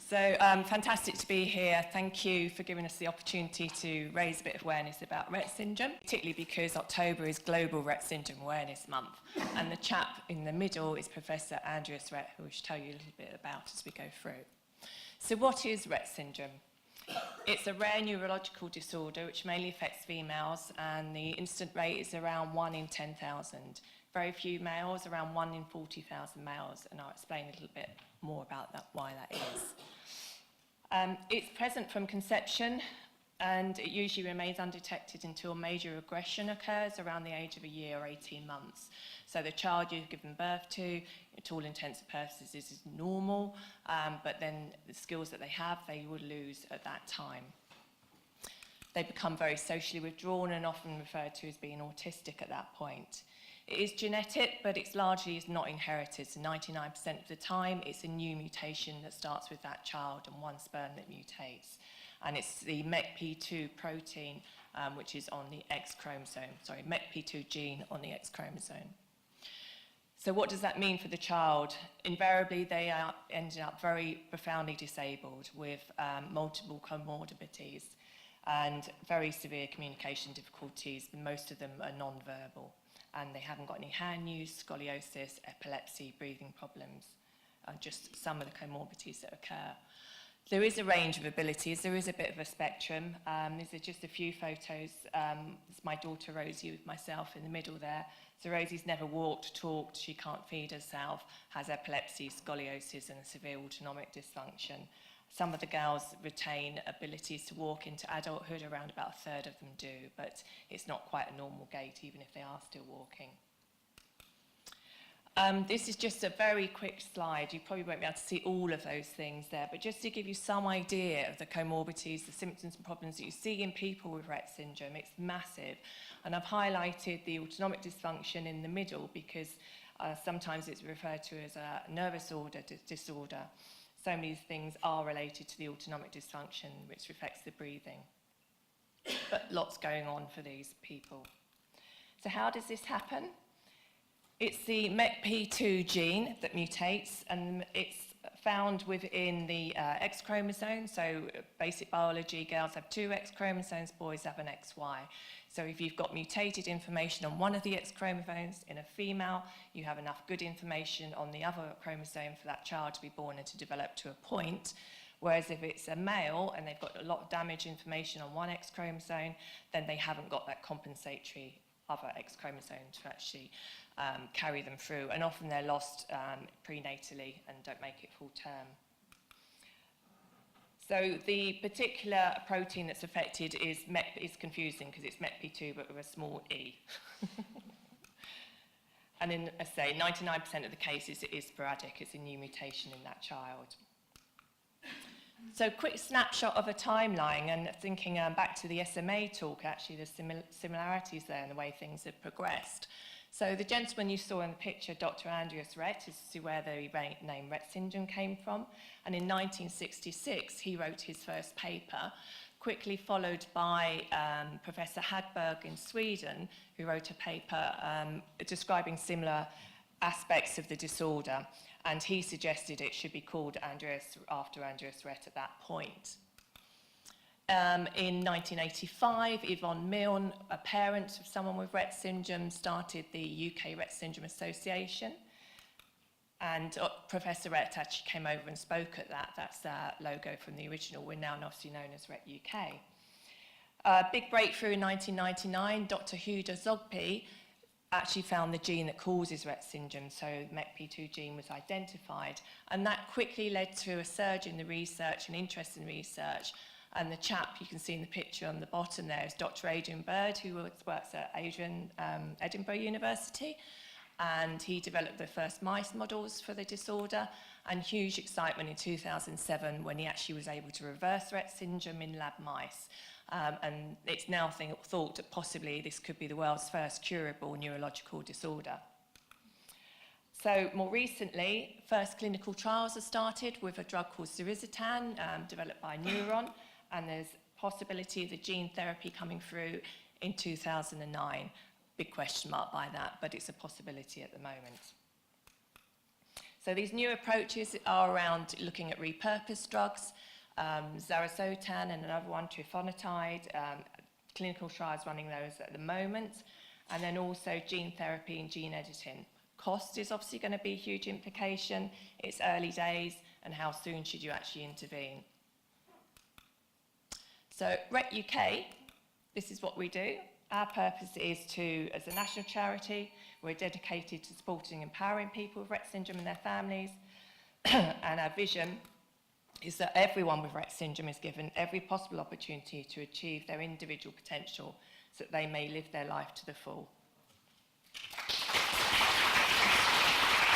So fantastic to be here. Thank you for giving us the opportunity to raise a bit of awareness about Rett syndrome, particularly because October is Global Rett Syndrome Awareness Month. And the chap in the middle is Professor Andreas Rett, who will tell you a little bit about as we go through. So what is Rett syndrome? It's a rare neurological disorder which mainly affects females, and the incident rate is around 1 in 10,000. Very few males, around 1 in 40,000 males, and I'll explain a little bit more about that, why that is. It's present from conception, and it usually remains undetected until major aggression occurs around the age of a year or 18 months. So the child you've given birth to, to all intents and purposes, is normal, but then the skills that they have, they will lose at that time. They become very socially withdrawn and often referred to as being autistic at that point. It is genetic, but it's largely not inherited. So 99% of the time, it's a new mutation that starts with that child and one sperm that mutates. And it's the MECP2 protein, which is on the X chromosome. Sorry, MECP2 gene on the X chromosome. So what does that mean for the child? Invariably, they are ended up very profoundly disabled with multiple comorbidities and very severe communication difficulties. Most of them are non-verbal, and they haven't got any hand use, scoliosis, epilepsy, breathing problems, just some of the comorbidities that occur. There is a range of abilities. There is a bit of a spectrum. These are just a few photos. It's my daughter Rosie with myself in the middle there. So Rosie's never walked, talked, she can't feed herself, has epilepsy, scoliosis, and a severe autonomic dysfunction. Some of the girls retain abilities to walk into adulthood, around about a third of them do, but it's not quite a normal gait, even if they are still walking. This is just a very quick slide. You probably won't be able to see all of those things there, but just to give you some idea of the comorbidities, the symptoms and problems that you see in people with Rett syndrome, it's massive. And I've highlighted the autonomic dysfunction in the middle because sometimes it's referred to as a nervous disorder. So many things are related to the autonomic dysfunction, which affects the breathing. But lots going on for these people. So how does this happen? It's the MECP2 gene that mutates, and it's found within the X chromosome. So basic biology, girls have 2 X chromosomes, boys have an XY. So if you've got mutated information on one of the X chromosomes in a female, you have enough good information on the other chromosome for that child to be born and to develop to a point. Whereas if it's a male and they've got a lot of damaged information on one X chromosome, then they haven't got that compensatory other X chromosome to actually carry them through. And often they're lost prenatally and don't make it full term. So the particular protein that's affected is confusing because it's MECP2 but with a small e. And in, I say, 99% of the cases it is sporadic. It's a new mutation in that child. So quick snapshot of a timeline, and thinking back to the SMA talk, actually there's similarities there in the way things have progressed. So the gentleman you saw in the picture, Dr. Andreas Rett, is where the name Rett syndrome came from. And in 1966, he wrote his first paper, quickly followed by Professor Hagberg in Sweden, who wrote a paper describing similar aspects of the disorder. And he suggested it should be called after Andreas Rett at that point. In 1985, Yvonne Milne, a parent of someone with Rett syndrome, started the UK Rett Syndrome Association. And Professor Rett actually came over and spoke at that. That's the logo from the original. We're now obviously known as Rett UK. Big breakthrough in 1999, Dr. Huda Zogby actually found the gene that causes Rett syndrome, so the MECP2 gene was identified. And that quickly led to a surge in the research and interest in research. And the chap you can see in the picture on the bottom there is Dr. Adrian Bird, who works at Edinburgh University. And he developed the first mice models for the disorder, and huge excitement in 2007 when he actually was able to reverse Rett syndrome in lab mice. And it's now thought that possibly this could be the world's first curable neurological disorder. So more recently, first clinical trials have started with a drug called Zirizitan, developed by Neuron, and there's possibility of the gene therapy coming through in 2009. Big question mark by that, but it's a possibility at the moment. So So these new approaches are around looking at repurposed drugs, zarazotan and another one, trifonotide, clinical trials running those at the moment, and then also gene therapy and gene editing. Cost is obviously going to be a huge implication. It's early days, and how soon should you actually intervene? So Rett UK, this is what we do. Our purpose is to, as a national charity, we're dedicated to supporting and empowering people with Rett syndrome and their families. And our vision is that everyone with Rett syndrome is given every possible opportunity to achieve their individual potential so that they may live their life to the full.